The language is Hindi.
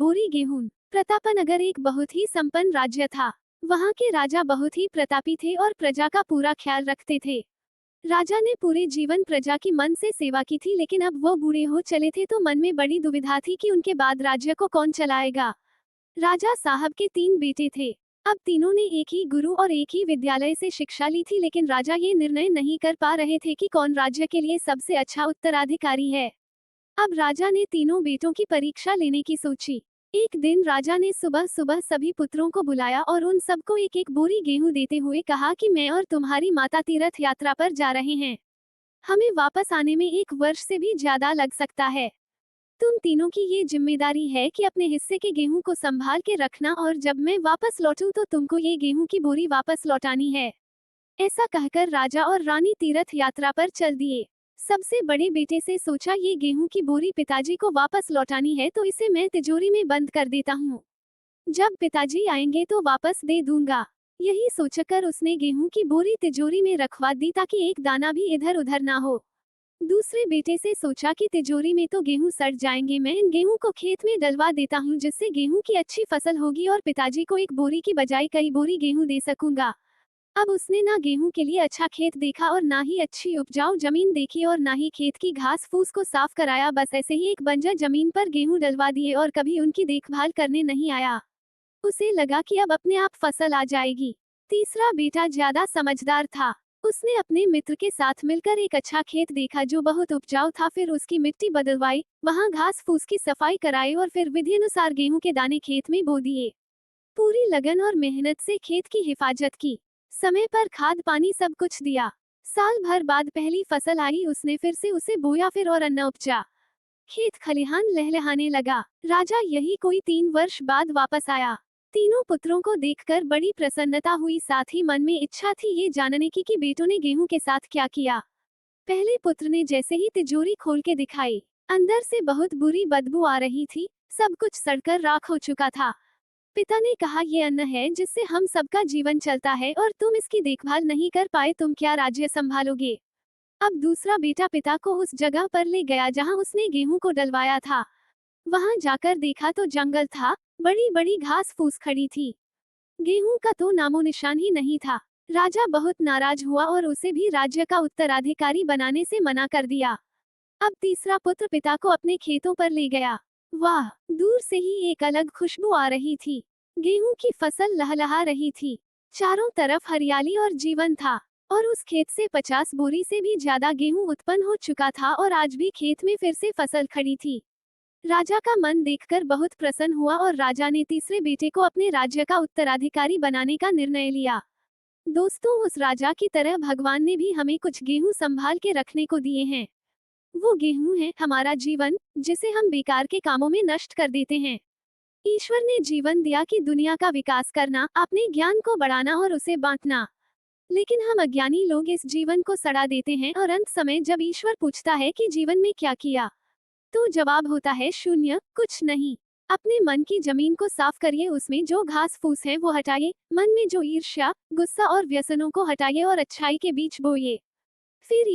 बोरी गेहूं। प्रतापनगर एक बहुत ही संपन्न राज्य था। वहाँ के राजा बहुत ही प्रतापी थे और प्रजा का पूरा ख्याल रखते थे। राजा ने पूरे जीवन प्रजा की मन से सेवा की थी, लेकिन अब वो बूढ़े हो चले थे तो मन में बड़ी दुविधा थी कि उनके बाद राज्य को कौन चलाएगा। राजा साहब के 3 बेटे थे। अब तीनों ने एक ही गुरु और एक ही विद्यालय से शिक्षा ली थी, लेकिन राजा ये निर्णय नहीं कर पा रहे थे कि कौन राज्य के लिए सबसे अच्छा उत्तराधिकारी है। अब राजा ने तीनों बेटों की परीक्षा लेने की सोची। एक दिन राजा ने सुबह सुबह सभी पुत्रों को बुलाया और उन सबको एक एक बोरी गेहूं देते हुए कहा कि मैं और तुम्हारी माता तीर्थ यात्रा पर जा रहे हैं। हमें वापस आने में 1 वर्ष से भी ज्यादा लग सकता है। तुम तीनों की ये जिम्मेदारी है कि अपने हिस्से के गेहूं को संभाल के रखना, और जब मैं वापस लौटूं तो तुमको ये गेहूं की बोरी वापस लौटानी है। ऐसा कहकर राजा और रानी तीर्थ यात्रा पर चल दिए। सबसे बड़े बेटे से सोचा, ये गेहूं की बोरी पिताजी को वापस लौटानी है तो इसे मैं तिजोरी में बंद कर देता हूँ। जब पिताजी आएंगे तो वापस दे दूंगा। यही सोचकर उसने गेहूं की बोरी तिजोरी में रखवा दी ताकि एक दाना भी इधर उधर ना हो। दूसरे बेटे से सोचा कि तिजोरी में तो गेहूं सड़ जाएंगे, मैं इन गेहूं को खेत में डलवा देता हूं जिससे गेहूं की अच्छी फसल होगी और पिताजी को एक बोरी की बजाय कई बोरी गेहूं दे सकूंगा। अब उसने ना गेहूं के लिए अच्छा खेत देखा और ना ही अच्छी उपजाऊ जमीन देखी और ना ही खेत की घास फूस को साफ कराया, बस ऐसे ही एक बंजर जमीन पर गेहूं डलवा दिए और कभी उनकी देखभाल करने नहीं आया। उसे लगा कि अब अपने आप फसल आ जाएगी। तीसरा बेटा ज्यादा समझदार था। उसने अपने मित्र के साथ मिलकर एक अच्छा खेत देखा जो बहुत उपजाऊ था, फिर उसकी मिट्टी बदलवाई, वहां घास फूस की सफाई कराई और फिर विधि अनुसार गेहूं के दाने खेत में बो दिए। पूरी लगन और मेहनत से खेत की हिफाजत की, समय पर खाद पानी सब कुछ दिया। साल भर बाद पहली फसल आई, उसने फिर से उसे बोया, फिर और अन्न उपजा। खेत खलिहान लहलहाने लगा। राजा यही कोई 3 वर्ष बाद वापस आया। तीनों पुत्रों को देखकर बड़ी प्रसन्नता हुई, साथ ही मन में इच्छा थी ये जानने की कि बेटों ने गेहूं के साथ क्या किया। पहले पुत्र ने जैसे ही तिजोरी खोल के दिखाई, अंदर से बहुत बुरी बदबू आ रही थी। सब कुछ सड़कर राख हो चुका था। पिता ने कहा, ये अन्न है जिससे हम सबका जीवन चलता है और तुम इसकी देखभाल नहीं कर पाए, तुम क्या राज्य संभालोगे। अब दूसरा बेटा पिता को उस जगह पर ले गया जहां उसने गेहूं को डलवाया था। वहां जाकर देखा तो जंगल था, बड़ी बड़ी घास फूस खड़ी थी। गेहूं का तो नामो निशान ही नहीं था। राजा बहुत नाराज हुआ और उसे भी राज्य का उत्तराधिकारी बनाने से मना कर दिया। अब तीसरा पुत्र पिता को अपने खेतों पर ले गया। वाह, दूर से ही एक अलग खुशबू आ रही थी। गेहूं की फसल लहलहा रही थी। चारों तरफ हरियाली और जीवन था, और उस खेत से 50 बोरी से भी ज्यादा गेहूं उत्पन्न हो चुका था और आज भी खेत में फिर से फसल खड़ी थी। राजा का मन देखकर बहुत प्रसन्न हुआ और राजा ने तीसरे बेटे को अपने राज्य का उत्तराधिकारी बनाने का निर्णय लिया। दोस्तों, उस राजा की तरह भगवान ने भी हमें कुछ गेहूं संभाल के रखने को दिए हैं। वो गेहूं है हमारा जीवन, जिसे हम बेकार के कामों में नष्ट कर देते हैं। ईश्वर ने जीवन दिया कि दुनिया का विकास करना, अपने ज्ञान को बढ़ाना और उसे बांटना। लेकिन हम अज्ञानी लोग इस जीवन को सड़ा देते हैं और अंत समय जब ईश्वर पूछता है कि जीवन में क्या किया, तो जवाब होता है शून्य, कुछ नहीं। अपने मन की जमीन को साफ करिए, उसमें जो घास फूस है वो हटाइए, मन में जो ईर्ष्या, गुस्सा और व्यसनों को हटाइए और अच्छाई के बीज बोइए। फिर